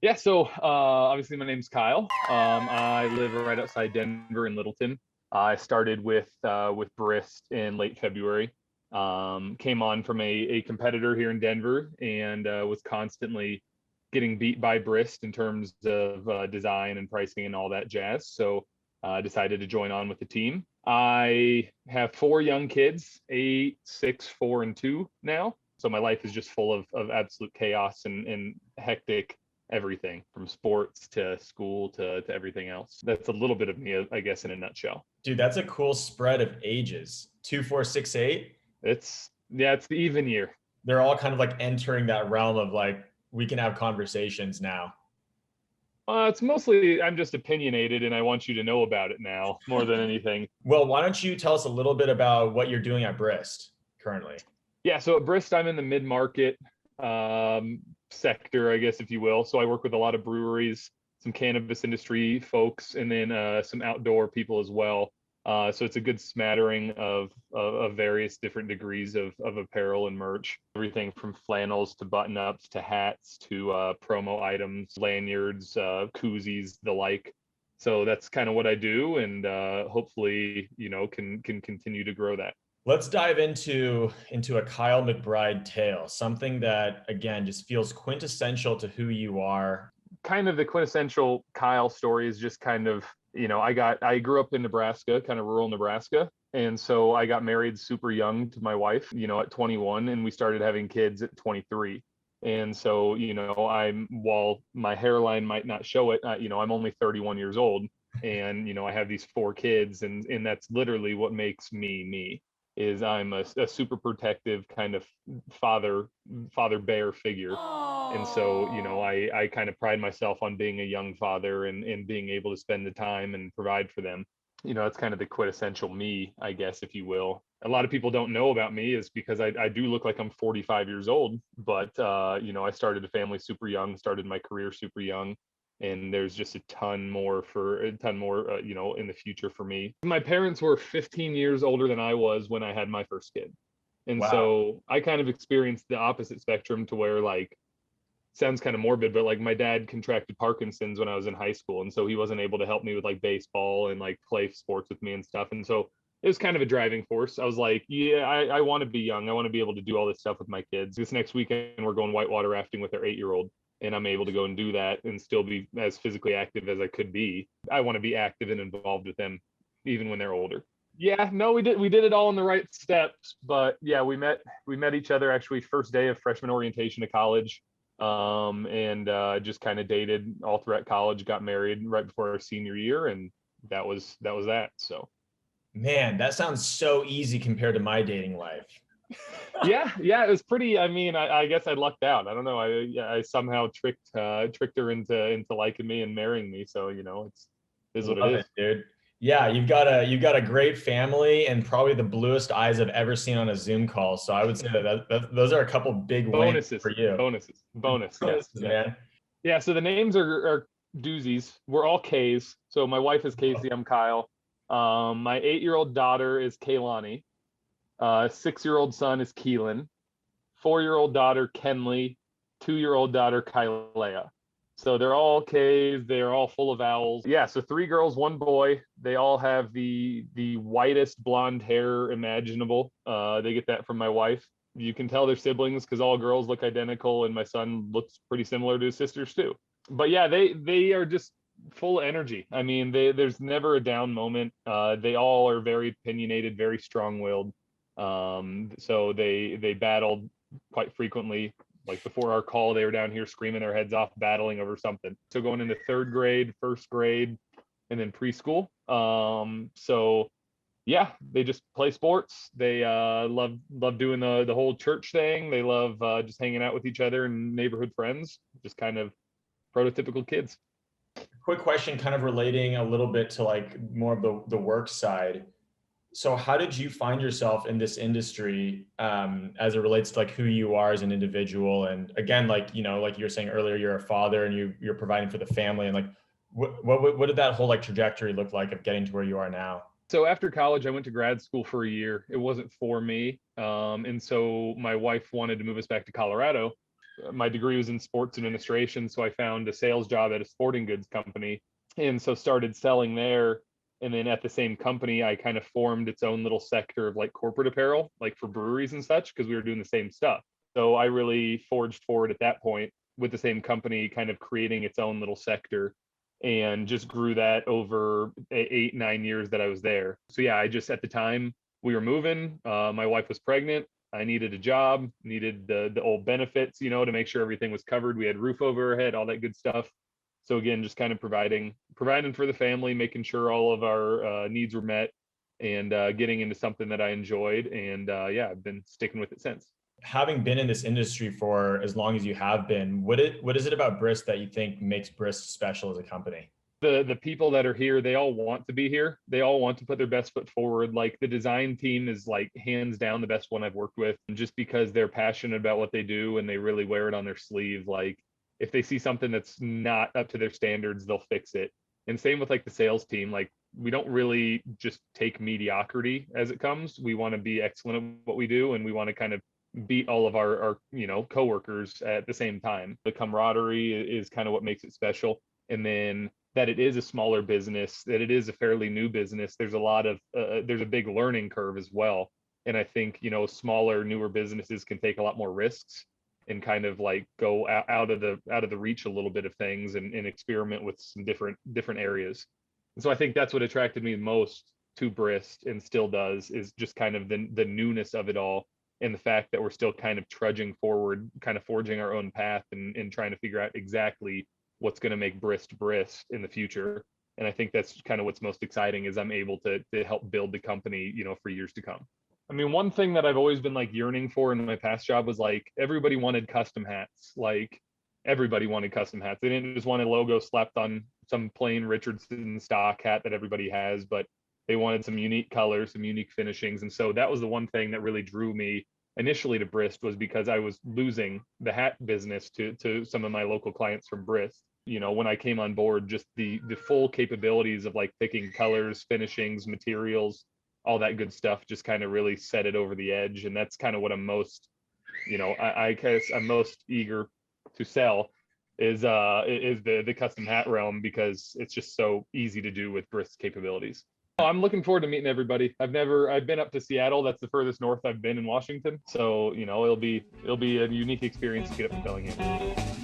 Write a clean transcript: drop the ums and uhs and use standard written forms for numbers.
Yeah, so obviously my name's Kyle. I live right outside Denver in Littleton. I started with Brist in late February. Came on from a competitor here in Denver and was constantly getting beat by Brist in terms of design and pricing and all that jazz. So I decided to join on with the team. I have four young kids, 8, 6, 4, and 2 now. So my life is just full of absolute chaos and hectic everything from sports to school to everything else. That's a little bit of me, I guess, in a nutshell. Dude, that's a cool spread of ages. 2, 4, 6, 8. Yeah, it's the even year. They're all kind of like entering that realm of like, we can have conversations now. It's mostly I'm just opinionated and I want you to know about it now more than anything. Well, why don't you tell us a little bit about what you're doing at Brist currently? Yeah, so at Brist, I'm in the mid market sector, I guess, if you will. So I work with a lot of breweries, some cannabis industry folks, and then some outdoor people as well. So it's a good smattering of various different degrees of apparel and merch, everything from flannels to button ups to hats to promo items, lanyards, koozies, the like. So that's kind of what I do, and hopefully, can continue to grow that. Let's dive into a Kyle McBride tale, something that again just feels quintessential to who you are. Kind of the quintessential Kyle story is just kind of, I grew up in Nebraska, kind of rural Nebraska. And so I got married super young to my wife, at 21, and we started having kids at 23. And so, while my hairline might not show it, I'm only 31 years old and, I have these four kids and that's literally what makes me, me is I'm a super protective kind of father bear figure. And so, I kind of pride myself on being a young father and being able to spend the time and provide for them. It's kind of the quintessential me, I guess, if you will. A lot of people don't know about me is because I do look like I'm 45 years old, but I started a family super young, started my career super young, and there's just a ton more in the future for me. My parents were 15 years older than I was when I had my first kid. And Wow. so I kind of experienced the opposite spectrum to where like sounds kind of morbid, but like my dad contracted Parkinson's when I was in high school. And so he wasn't able to help me with like baseball and like play sports with me and stuff. And so it was kind of a driving force. I was like, yeah, I want to be young. I want to be able to do all this stuff with my kids. This next weekend, we're going whitewater rafting with our 8-year-old. And I'm able to go and do that and still be as physically active as I could be. I want to be active and involved with them even when they're older. Yeah, no, we did it all in the right steps, but yeah, we met each other actually first day of freshman orientation to college, and just kind of dated all throughout college, got married right before our senior year, and that was that. So Man, that sounds so easy compared to my dating life. yeah, it was pretty. I mean, I guess I lucked out. I don't know. I somehow tricked her into liking me and marrying me. So it's is what it Love is. it, dude. Yeah, you've got a great family and probably the bluest eyes I've ever seen on a Zoom call. So I would say that those are a couple big wins Bonuses, for you. bonuses, bonus. Yes, Bonuses, yes. man. Yeah, so the names are doozies. We're all K's. So my wife is Casey. I'm Kyle. My 8-year-old daughter is Kaylani. 6-year-old son is Keelan. 4-year-old daughter Kenley. 2-year-old daughter Kylea. So they're all K's. They're all full of vowels. Yeah. So 3 girls, 1 boy. They all have the whitest blonde hair imaginable. They get that from my wife. You can tell they're siblings because all girls look identical, and my son looks pretty similar to his sisters too. But yeah, they are just full of energy. I mean, there's never a down moment. They all are very opinionated, very strong-willed. So they battled quite frequently. Like before our call, they were down here screaming their heads off, battling over something. So going into 3rd grade, 1st grade, and then preschool. So yeah, they just play sports. They love doing the whole church thing. They love just hanging out with each other and neighborhood friends. Just kind of prototypical kids. Quick question, kind of relating a little bit to like more of the work side. So how did you find yourself in this industry as it relates to like who you are as an individual? And again, like, like you were saying earlier, you're a father and you're providing for the family, and like, what did that whole like trajectory look like of getting to where you are now? So after college, I went to grad school for a year. It wasn't for me. And so my wife wanted to move us back to Colorado. my degree was in sports administration. So I found a sales job at a sporting goods company. And so started selling there. And then at the same company, I kind of formed its own little sector of like corporate apparel, like for breweries and such, because we were doing the same stuff. So I really forged forward at that point with the same company, kind of creating its own little sector, and just grew that over 8, 9 years that I was there. So yeah, I just, at the time we were moving, my wife was pregnant. I needed a job, needed the old benefits, to make sure everything was covered. We had roof over our head, all that good stuff. So again, just kind of providing for the family, making sure all of our needs were met, and getting into something that I enjoyed. And yeah, I've been sticking with it since. Having been in this industry for as long as you have been, what is it about Brist that you think makes Brist special as a company? The people that are here, they all want to be here. They all want to put their best foot forward. Like the design team is like hands down the best one I've worked with, just because they're passionate about what they do and they really wear it on their sleeve. Like if they see something that's not up to their standards, they'll fix it. And same with like the sales team. Like we don't really just take mediocrity as it comes. We want to be excellent at what we do, and we want to kind of beat all of our coworkers at the same time. The camaraderie is kind of what makes it special. And then that it is a smaller business, that it is a fairly new business. There's a lot of there's a big learning curve as well. And I think smaller, newer businesses can take a lot more risks and kind of like go out of the reach a little bit of things, and experiment with some different areas. And so I think that's what attracted me most to Brist, and still does, is just kind of the newness of it all, and the fact that we're still kind of trudging forward, kind of forging our own path, and trying to figure out exactly what's going to make Brist in the future. And I think that's kind of what's most exciting, is I'm able to help build the company, for years to come. I mean, one thing that I've always been like yearning for in my past job was like everybody wanted custom hats. Like everybody wanted custom hats. They didn't just want a logo slapped on some plain Richardson stock hat that everybody has, but they wanted some unique colors, some unique finishings. And so that was the one thing that really drew me initially to Brist, was because I was losing the hat business to some of my local clients from Brist. When I came on board, just the full capabilities of like picking colors, finishings, materials, all that good stuff just kind of really set it over the edge. And that's kind of what I'm most, I guess I'm most eager to sell, is the custom hat realm, because it's just so easy to do with Brist's capabilities. I'm looking forward to meeting everybody. I've been up to Seattle. That's the furthest north I've been in Washington. So, it'll be a unique experience to get up to Bellingham.